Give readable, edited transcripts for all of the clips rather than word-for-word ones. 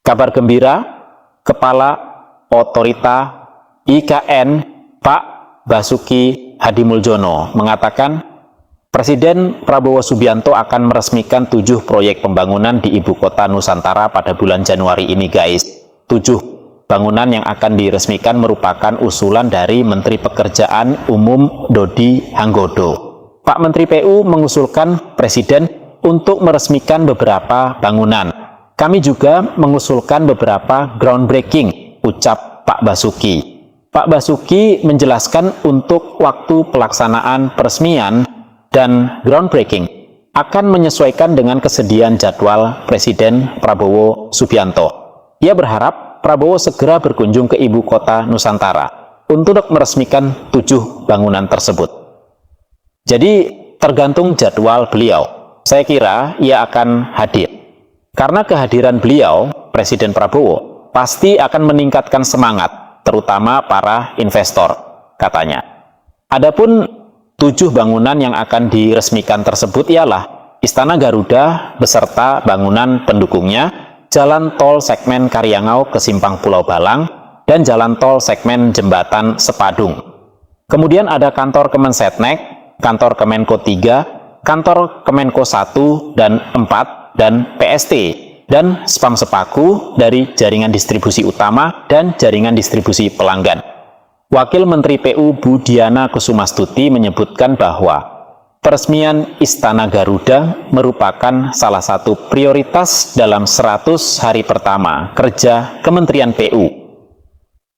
Kabar gembira, Kepala Otorita IKN Pak Basuki Hadimuljono mengatakan Presiden Prabowo Subianto akan meresmikan 7 proyek pembangunan di Ibu Kota Nusantara pada bulan Januari ini, guys. 7 bangunan yang akan diresmikan merupakan usulan dari Menteri Pekerjaan Umum Dodi Hanggodo. Pak Menteri PU mengusulkan Presiden untuk meresmikan beberapa bangunan. Kami juga mengusulkan beberapa groundbreaking, ucap Pak Basuki. Pak Basuki menjelaskan untuk waktu pelaksanaan peresmian dan groundbreaking akan menyesuaikan dengan kesediaan jadwal Presiden Prabowo Subianto. Ia berharap Prabowo segera berkunjung ke Ibu Kota Nusantara untuk meresmikan 7 bangunan tersebut. Jadi tergantung jadwal beliau. Saya kira ia akan hadir. Karena kehadiran beliau, Presiden Prabowo, pasti akan meningkatkan semangat, terutama para investor, katanya. Adapun 7 bangunan yang akan diresmikan tersebut ialah Istana Garuda beserta bangunan pendukungnya, Jalan Tol segmen Karyangau ke Simpang Pulau Balang, dan Jalan Tol segmen Jembatan Sepadung. Kemudian ada kantor Kemensetnek, kantor Kemenko 3, kantor Kemenko 1 dan 4, dan PST, dan spam sepaku dari jaringan distribusi utama dan jaringan distribusi pelanggan. Wakil Menteri PU Budiana Kusumastuti menyebutkan bahwa peresmian Istana Garuda merupakan salah satu prioritas dalam 100 hari pertama kerja Kementerian PU.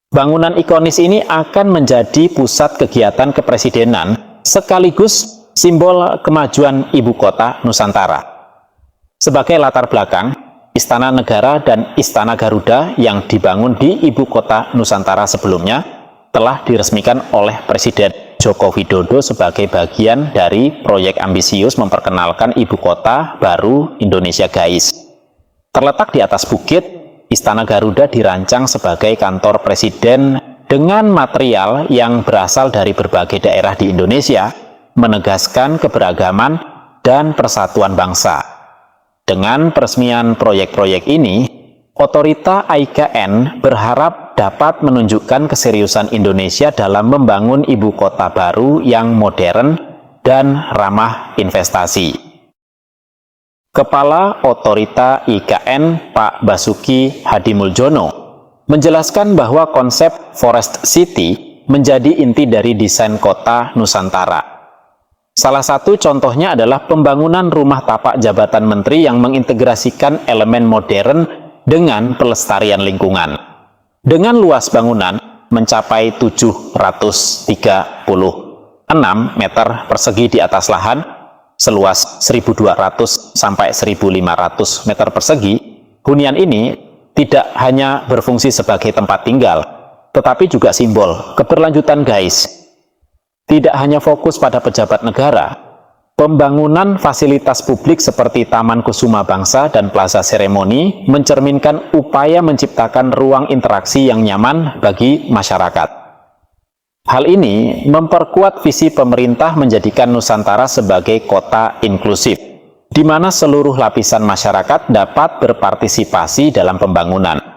Bangunan ikonis ini akan menjadi pusat kegiatan kepresidenan sekaligus simbol kemajuan Ibu Kota Nusantara. Sebagai latar belakang, Istana Negara dan Istana Garuda yang dibangun di Ibu Kota Nusantara sebelumnya telah diresmikan oleh Presiden Joko Widodo sebagai bagian dari proyek ambisius memperkenalkan Ibu Kota baru Indonesia, guys. Terletak di atas bukit, Istana Garuda dirancang sebagai kantor Presiden dengan material yang berasal dari berbagai daerah di Indonesia, menegaskan keberagaman dan persatuan bangsa. Dengan peresmian proyek-proyek ini, Otorita IKN berharap dapat menunjukkan keseriusan Indonesia dalam membangun ibu kota baru yang modern dan ramah investasi. Kepala Otorita IKN Pak Basuki Hadimuljono menjelaskan bahwa konsep Forest City menjadi inti dari desain kota Nusantara. Salah satu contohnya adalah pembangunan rumah tapak jabatan menteri yang mengintegrasikan elemen modern dengan pelestarian lingkungan. Dengan luas bangunan mencapai 736 meter persegi di atas lahan, seluas 1.200 sampai 1.500 meter persegi, hunian ini tidak hanya berfungsi sebagai tempat tinggal, tetapi juga simbol keberlanjutan, guys. Tidak hanya fokus pada pejabat negara, pembangunan fasilitas publik seperti Taman Kusuma Bangsa dan Plaza Seremoni mencerminkan upaya menciptakan ruang interaksi yang nyaman bagi masyarakat. Hal ini memperkuat visi pemerintah menjadikan Nusantara sebagai kota inklusif, di mana seluruh lapisan masyarakat dapat berpartisipasi dalam pembangunan.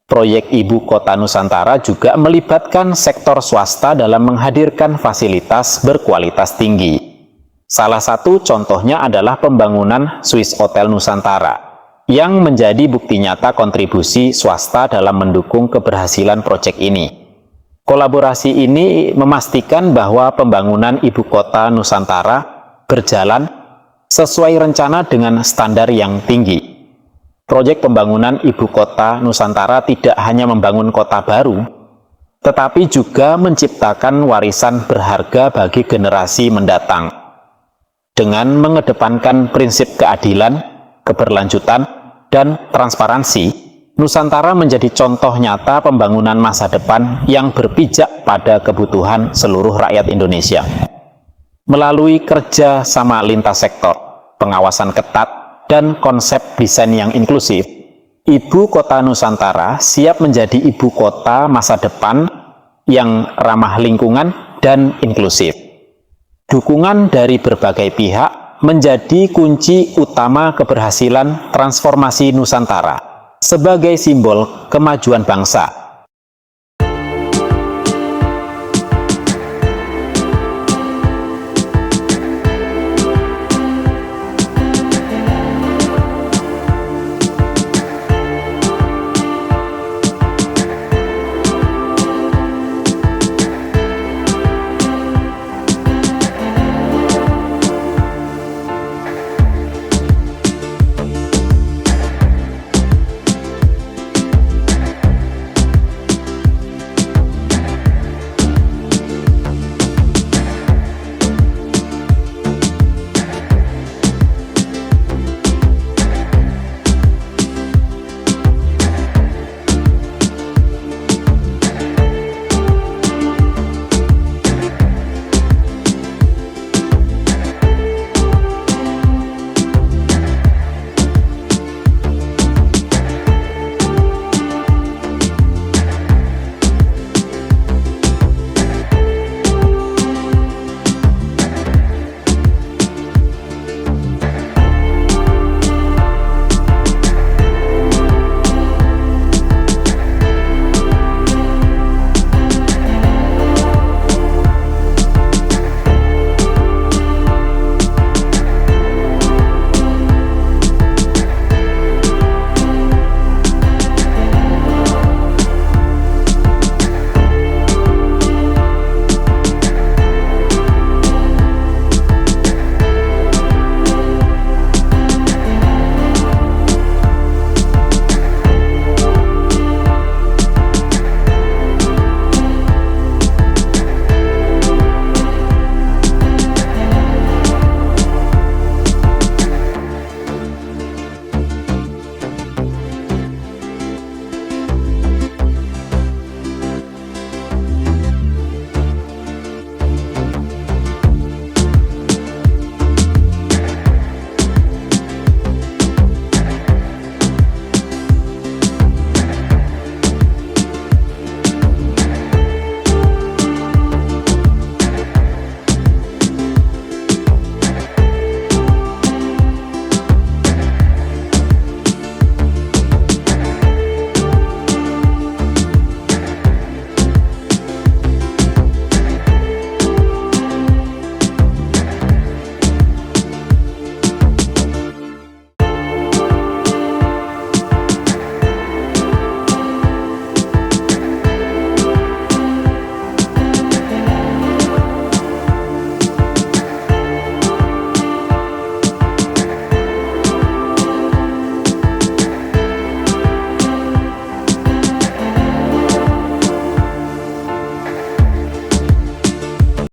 Proyek Ibu Kota Nusantara juga melibatkan sektor swasta dalam menghadirkan fasilitas berkualitas tinggi. Salah satu contohnya adalah pembangunan Swiss Hotel Nusantara, yang menjadi bukti nyata kontribusi swasta dalam mendukung keberhasilan proyek ini. Kolaborasi ini memastikan bahwa pembangunan Ibu Kota Nusantara berjalan sesuai rencana dengan standar yang tinggi. Proyek pembangunan Ibu Kota Nusantara tidak hanya membangun kota baru, tetapi juga menciptakan warisan berharga bagi generasi mendatang. Dengan mengedepankan prinsip keadilan, keberlanjutan, dan transparansi, Nusantara menjadi contoh nyata pembangunan masa depan yang berpijak pada kebutuhan seluruh rakyat Indonesia. Melalui kerja sama lintas sektor, pengawasan ketat, dan konsep desain yang inklusif, Ibu Kota Nusantara siap menjadi ibu kota masa depan yang ramah lingkungan dan inklusif. Dukungan dari berbagai pihak menjadi kunci utama keberhasilan transformasi Nusantara. sebagai simbol kemajuan bangsa.